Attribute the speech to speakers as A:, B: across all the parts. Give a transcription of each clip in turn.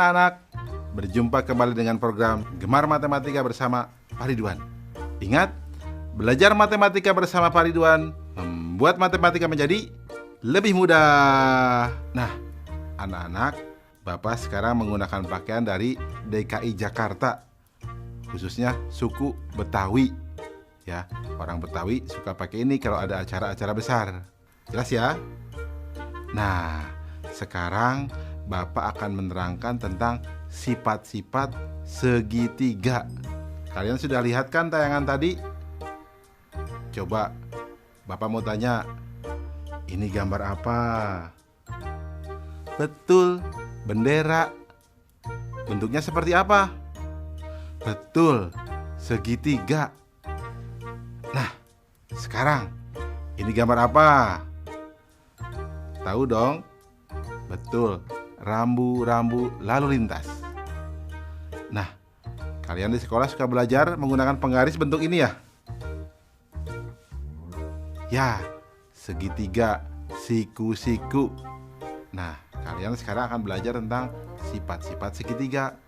A: anak-anak, berjumpa kembali dengan program Gemar Matematika bersama Pak Ridwan. Ingat, belajar matematika bersama Pak Ridwan membuat matematika menjadi lebih mudah. Nah, anak-anak, Bapak sekarang menggunakan pakaian dari DKI Jakarta, khususnya suku Betawi. Ya, orang Betawi suka pakai ini kalau ada acara-acara besar. Jelas ya? Nah, sekarang Bapak akan menerangkan tentang sifat-sifat segitiga. Kalian sudah lihat kan tayangan tadi? Coba Bapak mau tanya, ini gambar apa? Betul, bendera. Bentuknya seperti apa? Betul, segitiga. Nah, sekarang ini gambar apa? Tahu dong? Betul, rambu-rambu lalu lintas. Nah, kalian di sekolah suka belajar menggunakan penggaris bentuk ini ya? Ya, segitiga, siku-siku. Nah, kalian sekarang akan belajar tentang sifat-sifat segitiga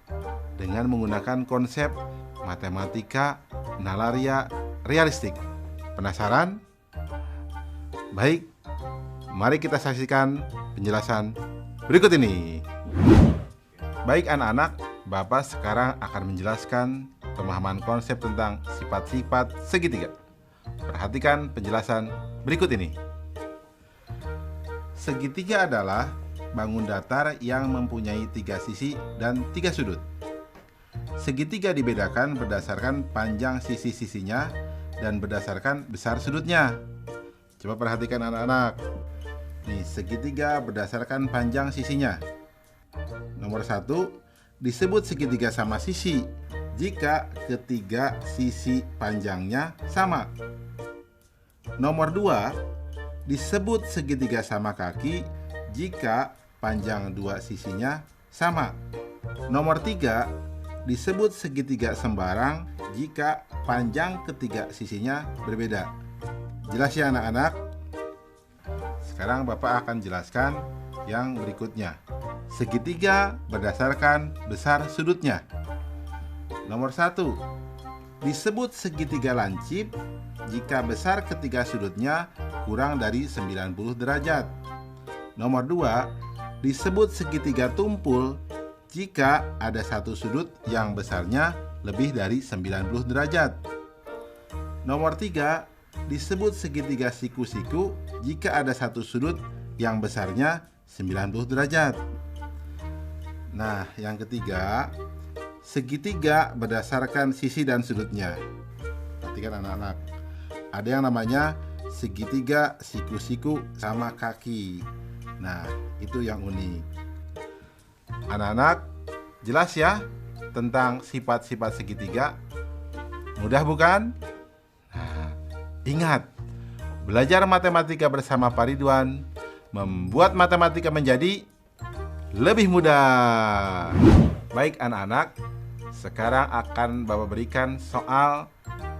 A: dengan menggunakan konsep matematika nalaria realistik. Penasaran? Baik, mari kita saksikan penjelasan berikut ini. Baik anak-anak, Bapak sekarang akan menjelaskan pemahaman konsep tentang sifat-sifat segitiga. Perhatikan penjelasan berikut ini. Segitiga adalah bangun datar yang mempunyai 3 sisi dan 3 sudut. Segitiga dibedakan berdasarkan panjang sisi-sisinya dan berdasarkan besar sudutnya. Coba perhatikan anak-anak. Nih, segitiga berdasarkan panjang sisinya. Nomor 1, disebut segitiga sama sisi jika ketiga sisi panjangnya sama. Nomor 2, disebut segitiga sama kaki jika panjang 2 sisinya sama. Nomor 3, disebut segitiga sembarang jika panjang ketiga sisinya berbeda. Jelas ya anak-anak? Sekarang Bapak akan jelaskan yang berikutnya. Segitiga berdasarkan besar sudutnya. Nomor 1, disebut segitiga lancip jika besar ketiga sudutnya kurang dari 90 derajat. Nomor 2, disebut segitiga tumpul jika ada satu sudut yang besarnya lebih dari 90 derajat. Nomor 3, disebut segitiga siku-siku jika ada satu sudut yang besarnya 90 derajat. Nah, yang ketiga, segitiga berdasarkan sisi dan sudutnya. Perhatikan anak-anak, ada yang namanya segitiga siku-siku sama kaki. Nah, itu yang unik. Anak-anak, jelas ya tentang sifat-sifat segitiga? Mudah bukan? Nah, ingat, belajar matematika bersama Pak Ridwan membuat matematika menjadi lebih mudah. Baik anak-anak, sekarang akan Bapak berikan soal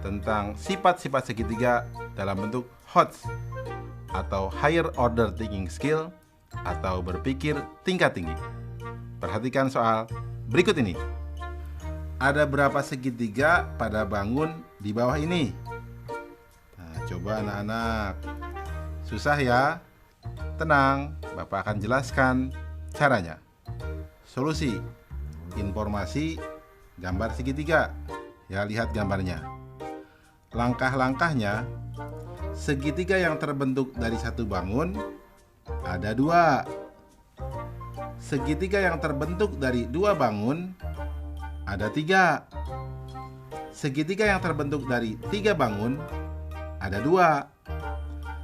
A: tentang sifat-sifat segitiga dalam bentuk HOTS atau Higher Order Thinking Skill atau berpikir tingkat tinggi. Perhatikan soal berikut ini. Ada berapa segitiga pada bangun di bawah ini? Nah, coba anak-anak. Susah ya? Tenang, Bapak akan jelaskan caranya. Solusi, informasi, gambar segitiga. Ya, lihat gambarnya. Langkah-langkahnya, segitiga yang terbentuk dari satu bangun ada 2. Segitiga yang terbentuk dari 2 bangun ada 3. Segitiga yang terbentuk dari 3 bangun ada 2.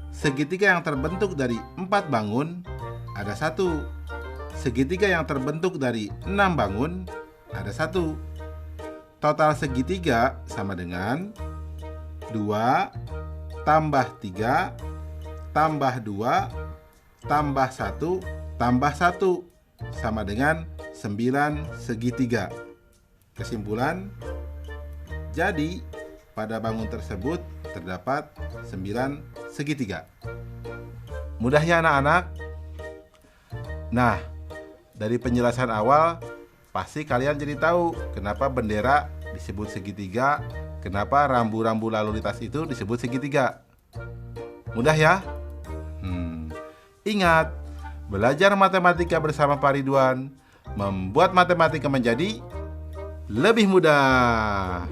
A: Segitiga yang terbentuk dari 4 bangun ada 1. Segitiga yang terbentuk dari 6 bangun ada 1. Total segitiga sama dengan 2 tambah 3 tambah 2 tambah 1 tambah 1 sama dengan 9 segitiga. Kesimpulan, jadi pada bangun tersebut terdapat 9 segitiga. Mudah ya anak-anak? Nah, dari penjelasan awal pasti kalian jadi tahu kenapa bendera disebut segitiga, kenapa rambu-rambu lalu lintas itu disebut segitiga. Mudah ya? Ingat, belajar matematika bersama Pak Ridwan membuat matematika menjadi lebih mudah.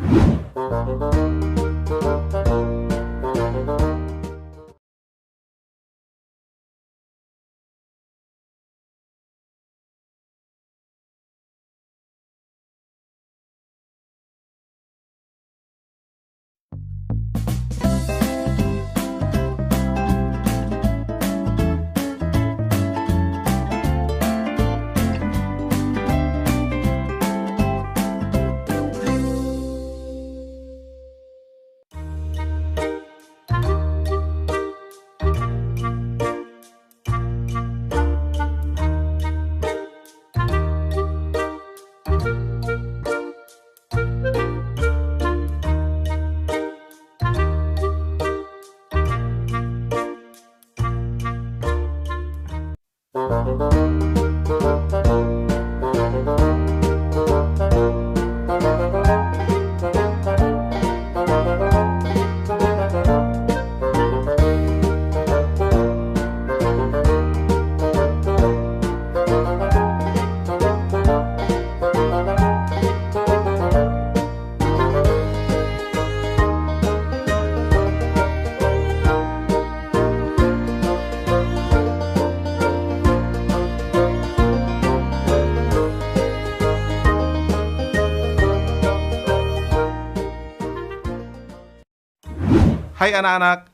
A: Hai anak-anak,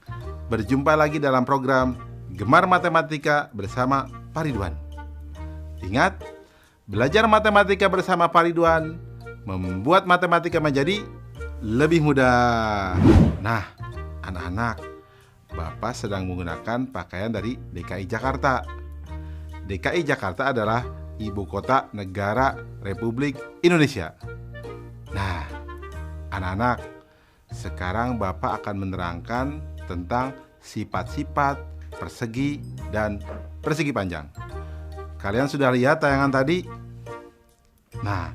A: berjumpa lagi dalam program Gemar Matematika bersama Pak Ridwan. Ingat, belajar matematika bersama Pak Ridwan membuat matematika menjadi lebih mudah. Nah, anak-anak, Bapak sedang menggunakan pakaian dari DKI Jakarta. DKI Jakarta adalah ibu kota negara Republik Indonesia. Nah, anak-anak, sekarang Bapak akan menerangkan tentang sifat-sifat persegi dan persegi panjang. Kalian sudah lihat tayangan tadi? Nah,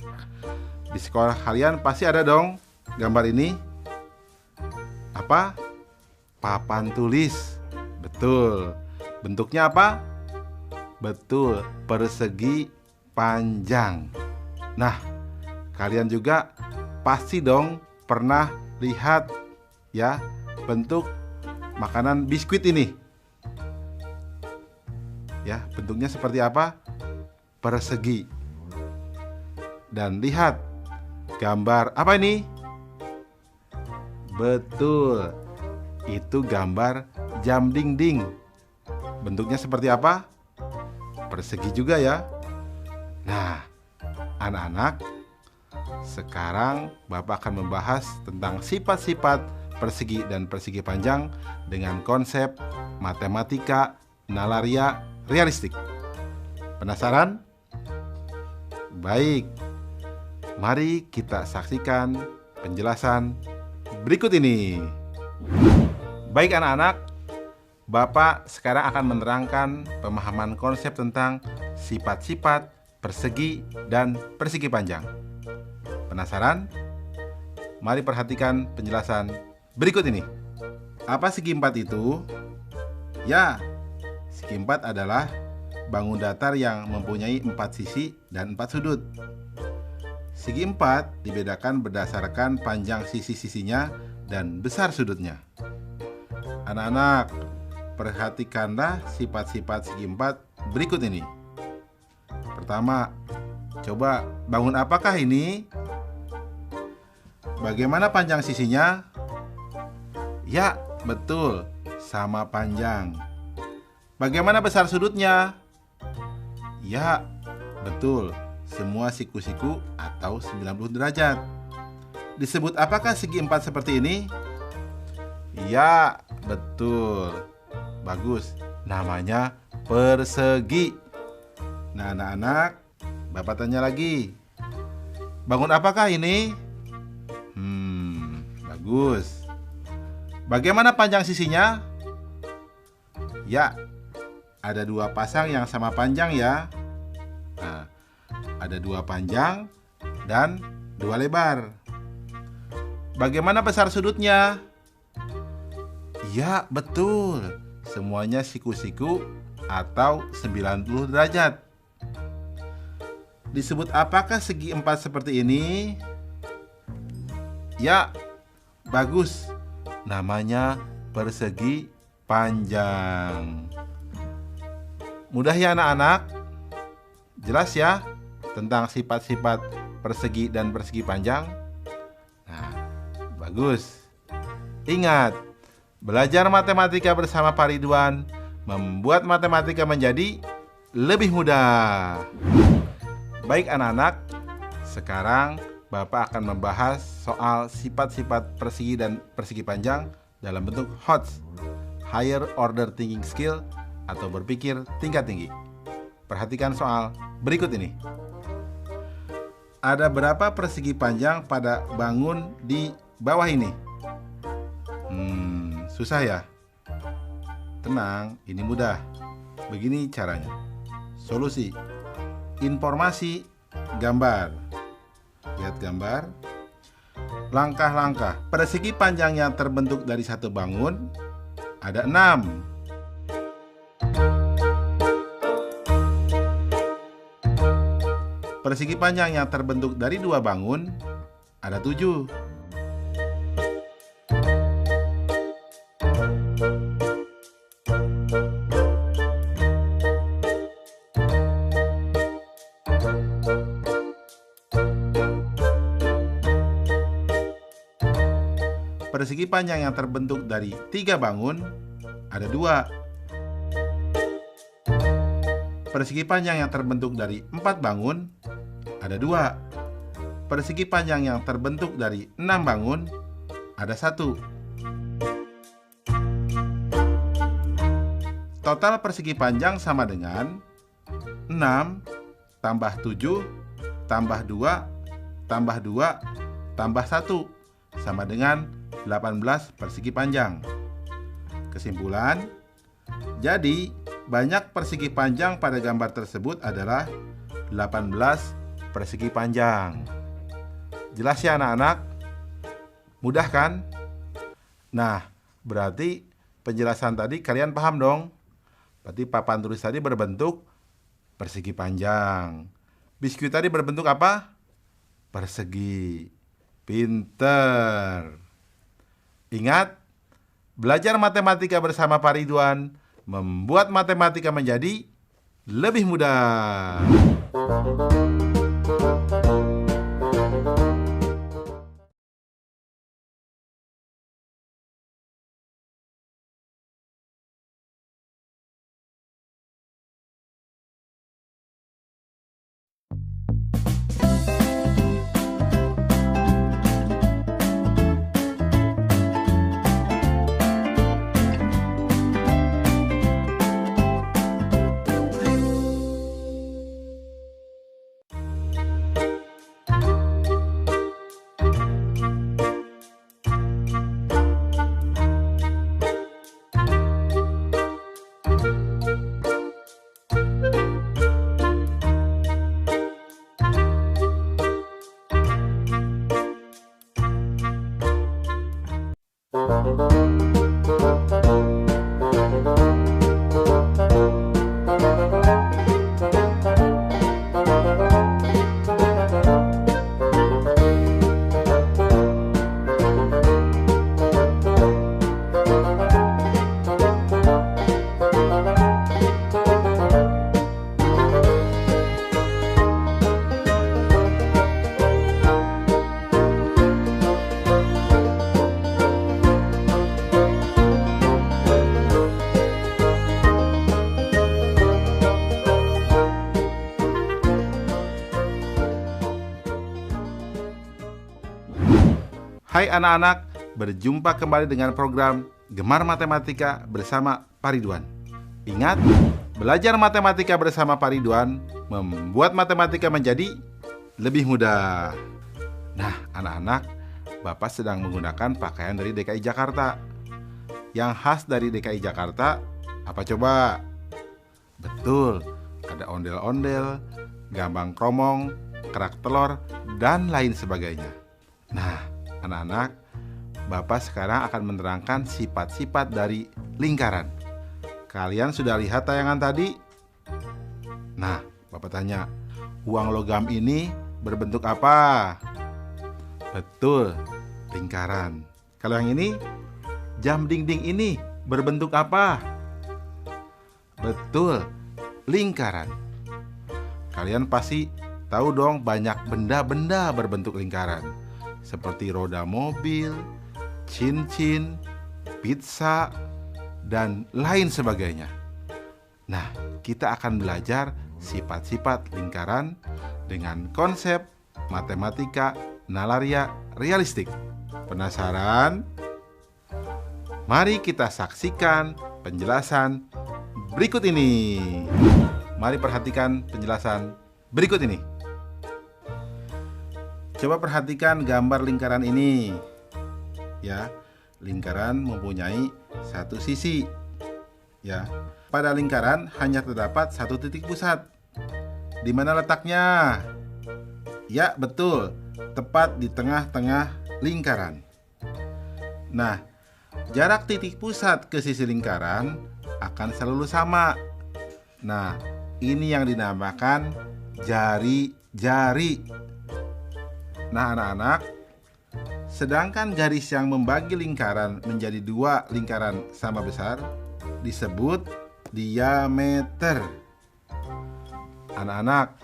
A: di sekolah kalian pasti ada dong gambar ini. Apa? Papan tulis. Betul. Bentuknya apa? Betul, persegi panjang. Nah, kalian juga pasti dong pernah lihat ya bentuk makanan biskuit ini. Ya, bentuknya seperti apa? Persegi. Dan lihat gambar apa ini? Betul. Itu gambar jam dinding. Bentuknya seperti apa? Persegi juga ya. Nah, anak-anak, sekarang Bapak akan membahas tentang sifat-sifat persegi dan persegi panjang dengan konsep matematika nalaria realistik. Penasaran? Baik, mari kita saksikan penjelasan berikut ini. Baik anak-anak, Bapak sekarang akan menerangkan pemahaman konsep tentang sifat-sifat persegi dan persegi panjang. Penasaran? Mari perhatikan penjelasan berikut ini. Apa segi empat itu? Ya, segi empat adalah bangun datar yang mempunyai 4 sisi dan 4 sudut. Segi empat dibedakan berdasarkan panjang sisi-sisinya dan besar sudutnya. Anak-anak, perhatikanlah sifat-sifat segi empat berikut ini. Pertama, coba bangun apakah ini? Bagaimana panjang sisinya? Ya, betul, sama panjang. Bagaimana besar sudutnya? Ya, betul, semua siku-siku atau 90 derajat. Disebut apakah segi empat seperti ini? Ya, betul. Bagus, namanya persegi. Nah, anak-anak, Bapak tanya lagi. Bangun apakah ini? Bagus. Bagaimana panjang sisinya? Ya, ada 2 pasang yang sama panjang ya. Nah, Ada 2 panjang dan 2 lebar. Bagaimana besar sudutnya? Ya, betul. Semuanya siku-siku atau 90 derajat. Disebut apakah segi 4 seperti ini? Ya, bagus. Namanya persegi panjang. Mudah ya anak-anak? Jelas ya tentang sifat-sifat persegi dan persegi panjang? Nah, bagus. Ingat, belajar matematika bersama Pak Ridwan membuat matematika menjadi lebih mudah. Baik anak-anak, sekarang Bapak akan membahas soal sifat-sifat persegi dan persegi panjang dalam bentuk HOTS, Higher Order Thinking Skill, atau berpikir tingkat tinggi. Perhatikan soal berikut ini. Ada berapa persegi panjang pada bangun di bawah ini? Susah ya? Tenang, ini mudah. Begini caranya. Solusi. Informasi, gambar. Lihat gambar. Langkah-langkah. Persegi panjang yang terbentuk dari satu bangun ada 6. Persegi panjang yang terbentuk dari 2 bangun ada 7. Persegi panjang yang terbentuk dari 3 bangun ada 2. Persegi panjang yang terbentuk dari 4 bangun ada 2. Persegi panjang yang terbentuk dari 6 bangun ada 1. Total persegi panjang sama dengan 6 tambah 7 tambah 2 tambah 2 tambah 1 sama dengan 18 persegi panjang. Kesimpulan, jadi banyak persegi panjang pada gambar tersebut adalah 18 persegi panjang. Jelas ya anak-anak? Mudah kan? Nah, berarti penjelasan tadi kalian paham dong? Berarti papan tulis tadi berbentuk persegi panjang. Biskuit tadi berbentuk apa? Persegi. Pinter. Ingat, belajar matematika bersama Pak Ridwan membuat matematika menjadi lebih mudah. Hai anak-anak, berjumpa kembali dengan program Gemar Matematika bersama Pak Ridwan. Ingat, belajar matematika bersama Pak Ridwan membuat matematika menjadi lebih mudah. Nah, anak-anak, Bapak sedang menggunakan pakaian dari DKI Jakarta. Yang khas dari DKI Jakarta, apa coba? Betul, ada ondel-ondel, gambang kromong, kerak telur, dan lain sebagainya. Nah, anak-anak, Bapak sekarang akan menerangkan sifat-sifat dari lingkaran. Kalian sudah lihat tayangan tadi? Nah, Bapak tanya, uang logam ini berbentuk apa? Betul, lingkaran. Kalau yang ini, jam dinding ini berbentuk apa? Betul, lingkaran. Kalian pasti tahu dong banyak benda-benda berbentuk lingkaran, seperti roda mobil, cincin, pizza, dan lain sebagainya. Nah, kita akan belajar sifat-sifat lingkaran dengan konsep matematika nalaria realistik. Penasaran? Mari kita saksikan penjelasan berikut ini. Mari perhatikan penjelasan berikut ini. Coba perhatikan gambar lingkaran ini. Ya, lingkaran mempunyai satu sisi. Ya, pada lingkaran hanya terdapat satu titik pusat. Di mana letaknya? Ya, betul, tepat di tengah-tengah lingkaran. Nah, jarak titik pusat ke sisi lingkaran akan selalu sama. Nah, ini yang dinamakan jari-jari. Nah, anak-anak, sedangkan garis yang membagi lingkaran menjadi dua lingkaran sama besar disebut diameter. Anak-anak,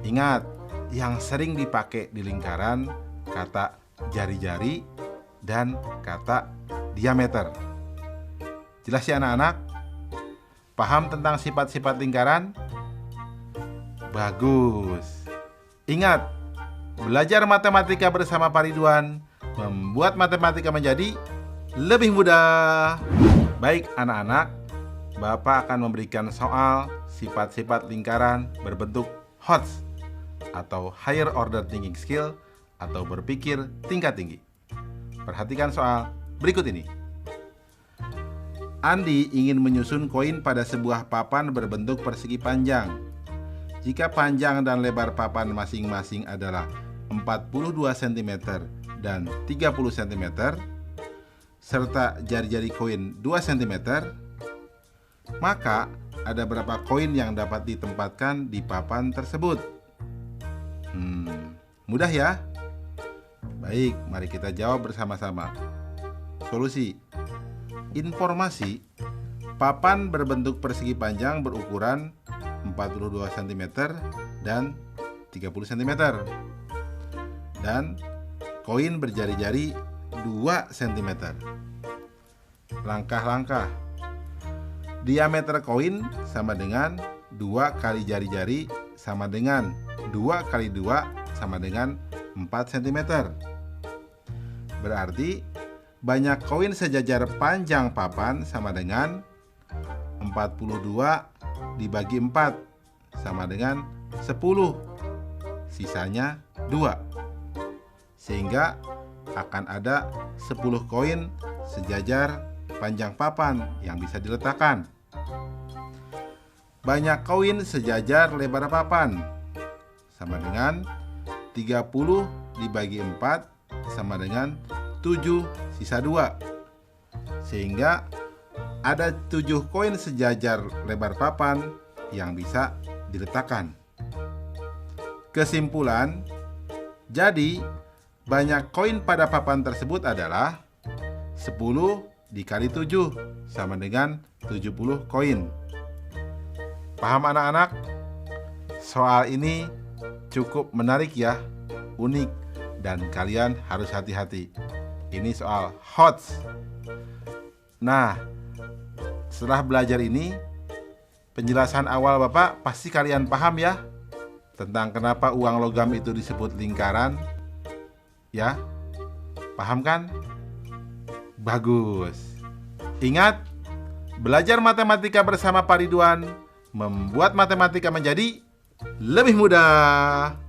A: ingat, yang sering dipakai di lingkaran kata jari-jari dan kata diameter. Jelas ya anak-anak? Paham tentang sifat-sifat lingkaran? Bagus. Ingat, belajar matematika bersama Pak Ridwan membuat matematika menjadi lebih mudah. Baik anak-anak, Bapak akan memberikan soal sifat-sifat lingkaran berbentuk HOTS atau Higher Order Thinking Skill atau berpikir tingkat tinggi. Perhatikan soal berikut ini. Andi ingin menyusun koin pada sebuah papan berbentuk persegi panjang. Jika panjang dan lebar papan masing-masing adalah 42 cm dan 30 cm, serta jari-jari koin 2 cm, maka ada berapa koin yang dapat ditempatkan di papan tersebut? Mudah ya? Baik, mari kita jawab bersama-sama. Solusi. Informasi, papan berbentuk persegi panjang berukuran 42 cm dan 30 cm. Dan koin berjari-jari 2 cm. Langkah-langkah. Diameter koin sama dengan 2 kali jari-jari sama dengan 2 kali 2 sama dengan 4 cm. Berarti banyak koin sejajar panjang papan sama dengan 42 dibagi 4 sama dengan 10. Sisanya 2. Sehingga akan ada 10 koin sejajar panjang papan yang bisa diletakkan. Banyak koin sejajar lebar papan sama dengan 30 dibagi 4 sama dengan 7 sisa 2. Sehingga ada 7 koin sejajar lebar papan yang bisa diletakkan. Kesimpulan, jadi banyak koin pada papan tersebut adalah 10 dikali 7 sama dengan 70 koin. Paham anak-anak? Soal ini cukup menarik ya, unik, dan kalian harus hati-hati. Ini soal HOTS. Nah, setelah belajar ini, penjelasan awal Bapak pasti kalian paham ya, tentang kenapa uang logam itu disebut lingkaran. Ya, paham kan? Bagus. Ingat, belajar matematika bersama Pak Ridwan membuat matematika menjadi lebih mudah.